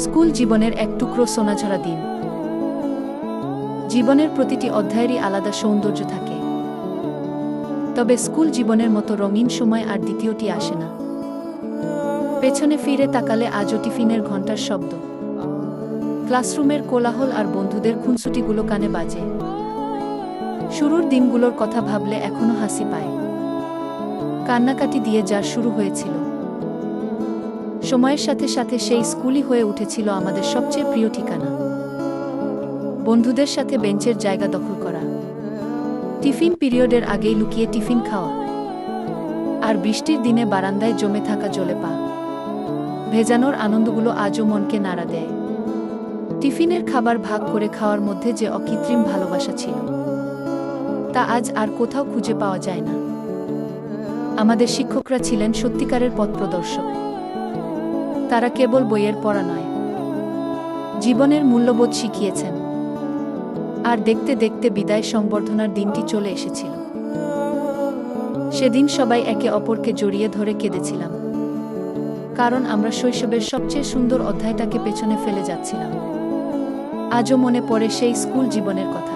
School জীবনের এক টুকরো সোনাঝরা দিন। জীবনের প্রতিটি অধ্যায়েরই আলাদা সৌন্দর্য থাকে, তবে স্কুল জীবনের মতো রঙিন সময় আর দ্বিতীয়টি আসে না। পেছনে ফিরে তাকালে আজও টিফিনের ঘণ্টার শব্দ, ক্লাসরুমের কোলাহল আর বন্ধুদের খুনসুটিগুলো কানে বাজে। শুরুর দিনগুলোর কথা ভাবলে এখনো হাসি পায়, কান্নাকাটি দিয়ে যা শুরু হয়েছিল। সময়ের সাথে সাথে সেই স্কুলই হয়ে উঠেছিল আমাদের সবচেয়ে প্রিয় ঠিকানা। বন্ধুদের সাথে বেঞ্চের জায়গা দখল করা, টিফিন পিরিয়ডের আগেই লুকিয়ে টিফিন খাওয়া, আর বৃষ্টির দিনে বারান্দায় জমে থাকা জলে পা ভেজানোর আনন্দগুলো আজও মনকে নাড়া দেয়। টিফিনের খাবার ভাগ করে খাওয়ার মধ্যে যে অকৃত্রিম ভালোবাসা ছিল, তা আজ আর কোথাও খুঁজে পাওয়া যায় না। আমাদের শিক্ষকরা ছিলেন সত্যিকারের পথপ্রদর্শক। তারা কেবল বইয়ের পড়া নয়, জীবনের মূল্যবোধ শিখিয়েছেন। আর দেখতে দেখতে বিদায় সংবর্ধনার দিনটি চলে এসেছিল। সেদিন সবাই একে অপরকে জড়িয়ে ধরে কেঁদেছিলাম, কারণ আমরা শৈশবের সবচেয়ে সুন্দর অধ্যায়টাকে পেছনে ফেলে যাচ্ছিলাম। আজও মনে পড়ে সেই স্কুল জীবনের কথা।